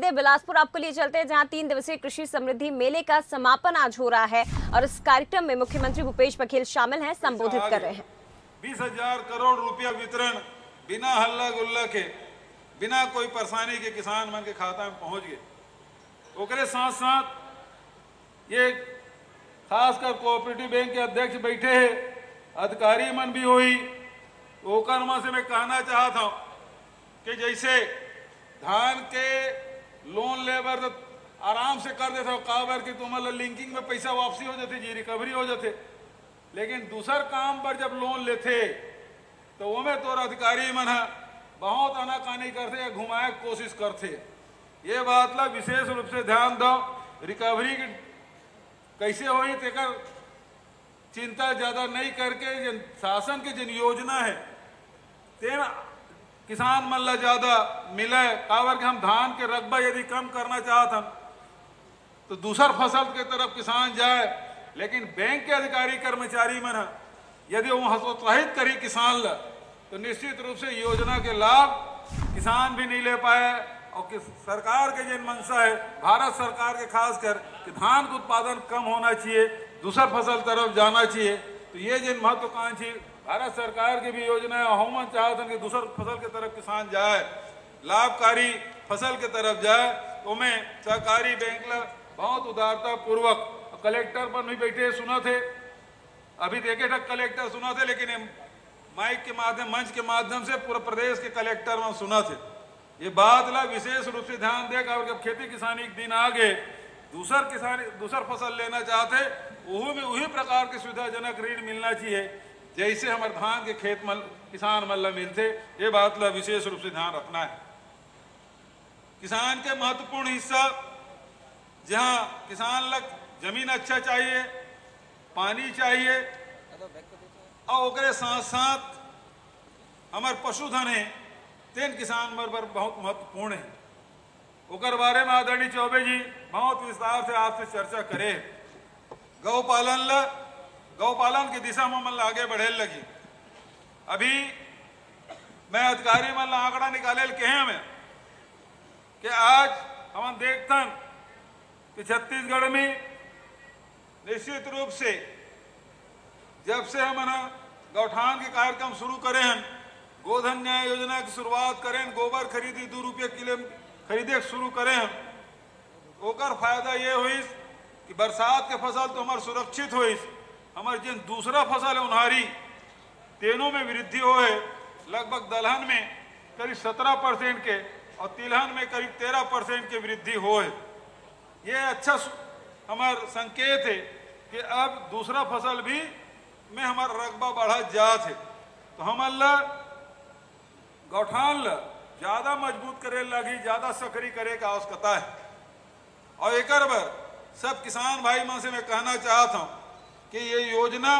से बिलासपुर आपको लिए चलते हैं, जहां 3 दिवसीय कृषि समृद्धि मेले का समापन आज हो रहा है और इस कार्यक्रम में मुख्यमंत्री भूपेश बघेल शामिल हैं, संबोधित कर रहे हैं। 20,000 करोड़ रुपया वितरण बिना हल्ला गुल्ला के, बिना कोई परेशानी के किसान मन के खाता में पहुंच गए। ओकरे साथ साथ ये खासकर कोऑपरेटिव बैंक के अध्यक्ष बैठे हैं, अधिकारी मन भी हुई। ओकर में से मैं कहना चाहता हूं कि जैसे धान के लोन लेबर तो आराम से कर देते हो, काबर कि तुम्हारा लिंकिंग में पैसा वापसी हो जाती जी, रिकवरी हो जाते। लेकिन दूसर काम पर जब लोन लेते तो वो में तोर अधिकारी मन बहुत आनाकानी करते या घुमाए कोशिश करते। ये बात ला विशेष रूप से ध्यान दो। रिकवरी कैसे होई तेकर चिंता ज्यादा नहीं करके जन शासन की जिन योजना है तेना किसान मन ला ज्यादा मिले। काबर के हम धान के रकबा यदि कम करना चाहत हम तो दूसर फसल के तरफ किसान जाए, लेकिन बैंक के अधिकारी कर्मचारी मन यदि वो हतोत्साहित करी किसान ला तो निश्चित रूप से योजना के लाभ किसान भी नहीं ले पाए। और सरकार के जिन मंशा है, भारत सरकार के खासकर कि धान का उत्पादन कम होना चाहिए, दूसर फसल तरफ जाना चाहिए, तो ये जिन महत्वाकांक्षी भारत सरकार की भी योजना है, हम चाहते हैं कि दूसर फसल के तरफ किसान जाए, लाभकारी फसल के तरफ जाए। तो मैं सहकारी बैंक ला बहुत उदारता पूर्वक कलेक्टर पर भी बैठे सुना थे, अभी देखे तक कलेक्टर सुना थे, लेकिन माइक के माध्यम, मंच के माध्यम से पूरे प्रदेश के कलेक्टर में सुना थे। ये बात ला विशेष रूप से ध्यान देगा। और जब खेती किसानी के दिन आगे दूसर फसल लेना चाहते वह में वही प्रकार के सुविधाजनक ऋण मिलना चाहिए जैसे हमारे धान के खेत मल किसान मल्ला मिलते। ये बात ला विशेष रूप से ध्यान रखना है। किसान के महत्वपूर्ण हिस्सा जहां किसान लग जमीन अच्छा चाहिए, पानी चाहिए और ओकरे साथ साथ हमारे पशुधन है, तेन किसान पर बहुत महत्वपूर्ण है। ओकर बारे में आदरणीय चौबे जी बहुत विस्तार से आपसे चर्चा करे। गौपालन की दिशा में मन आगे बढ़े लगी। अभी मैं अधिकारी मन आंकड़ा निकाले के हैं हमें कि आज हम देखतन कि छत्तीसगढ़ में निश्चित रूप से जब से हम गौठान के कार्यक्रम शुरू करें हैं, गोधन न्याय योजना की शुरुआत करें, गोबर खरीदी 2 रुपये किलो खरीदे शुरू करें हम, ओकर फायदा ये हुई कि बरसात के फसल तो हमारे सुरक्षित हुई, हमारे जिन दूसरा फसल है उन्हारी तेनों में वृद्धि हो है। लगभग दलहन में करीब 17% के और तिलहन में करीब 13% की वृद्धि हो है। ये अच्छा हमारा संकेत है कि अब दूसरा फसल भी में हमारा रकबा बढ़ा जात है। तो हमारा गौठान ला ज्यादा मजबूत करे लगी, ज्यादा सक्रिय करे का आवश्यकता है। और एक बार सब किसान भाई मन से मैं कहना चाहता हूं कि ये योजना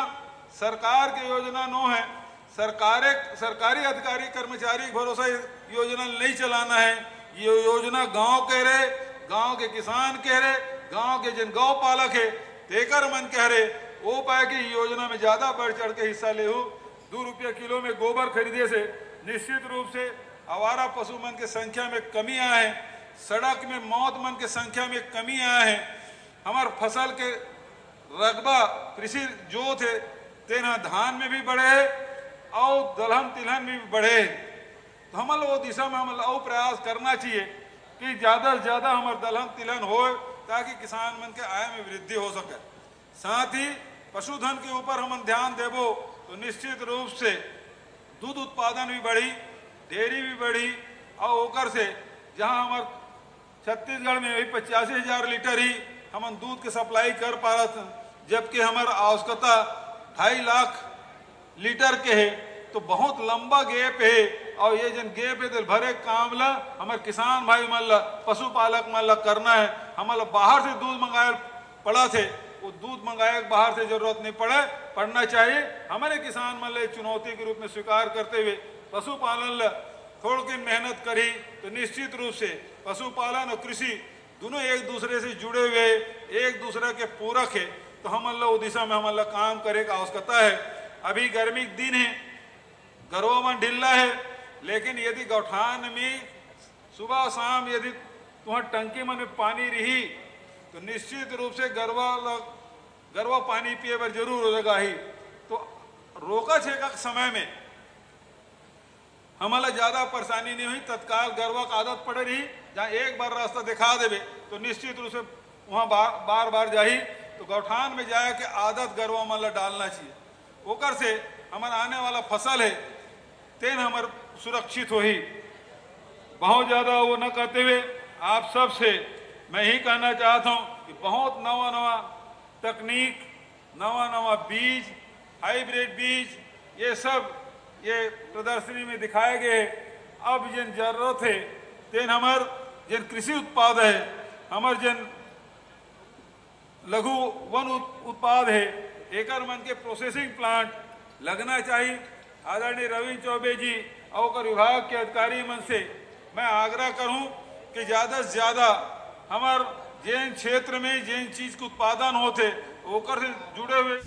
सरकार की योजना नो है। सरकारी अधिकारी कर्मचारी भरोसा योजना नहीं चलाना है। ये योजना गांव कह रहे, गांव के किसान कह रहे, गांव के जिन गौ पालक है तेकर मन कह रहे, वो पाए कि योजना में ज्यादा बढ़ चढ़ के हिस्सा ले हो। 2 रुपये किलो में गोबर खरीदे से निश्चित रूप से आवारा पशु मन के संख्या में कमी आए है, सड़क में मौत मन के संख्या में कमी आए है, हमारे फसल के रकबा कृषि जो थे तेना धान में भी बढ़े है और दलहन तिलहन में भी बढ़े है। तो हम वो दिशा में हम और प्रयास करना चाहिए कि ज्यादा से ज्यादा हमारे दलहन तिलहन हो ताकि किसान मन के आय में वृद्धि हो सके। साथ ही पशुधन के ऊपर हम ध्यान देवो तो निश्चित रूप से दूध उत्पादन भी बढ़ी, डेयरी भी बढ़ी और ओकर से जहां हमारे छत्तीसगढ़ में वही 85,000 लीटर ही हम दूध के सप्लाई कर पा रहे थे, जबकि हमारा आवश्यकता 2.5 लाख लीटर के है। तो बहुत लंबा गैप है और ये जन गैप है तो भरे काम ला हमारे किसान भाई मन ला, पशुपालक मन ला करना है। हमारा बाहर से दूध मंगाए पड़ा थे, वो दूध मंगाए बाहर से जरूरत नहीं पड़ना चाहिए। हमारे किसान मन ला चुनौती के रूप में स्वीकार करते हुए पशुपालन ला थोड़ी की मेहनत करी तो निश्चित रूप से पशुपालन और कृषि दोनों एक दूसरे से जुड़े हुए, एक दूसरे के पूरक है। तो हम वो दिशा में हम काम करे का आवश्यकता है। अभी गर्मी के दिन है, गरवा मन ढिल्ला है, लेकिन यदि गौठान में सुबह शाम यदि तो वहाँ टंकी में पानी रही तो निश्चित रूप से गरवा पानी पिए पर जरूर हो जाएगा ही। तो रोका छेका समय में हमारा ज्यादा परेशानी नहीं हुई, तत्काल गरवा का आदत पड़ रही, जहाँ एक बार रास्ता दिखा देवे तो निश्चित रूप से वहाँ बार बार जाही। तो गौठान में जाए के आदत गरवा मतलब डालना चाहिए, ओकर से हमारा आने वाला फसल है तेन हमार सुरक्षित हो ही। बहुत ज़्यादा वो न करते हुए आप सब से मैं ही कहना चाहता हूँ कि बहुत नवा नवा तकनीक, नवा नवा बीज, हाइब्रिड बीज, ये सब ये प्रदर्शनी में दिखाए गए। अब जिन जरूरत है तेन हमार जिन कृषि उत्पाद है, हमार जिन लघु वन उत्पाद है, एकर मन के प्रोसेसिंग प्लांट लगना चाहिए। आदरणीय रविंद्र चौबे जी और विभाग के अधिकारी मन से मैं आग्रह करूं कि ज़्यादा से ज़्यादा हमार जिन क्षेत्र में जिन चीज़ के उत्पादन होते ओकर से जुड़े हुए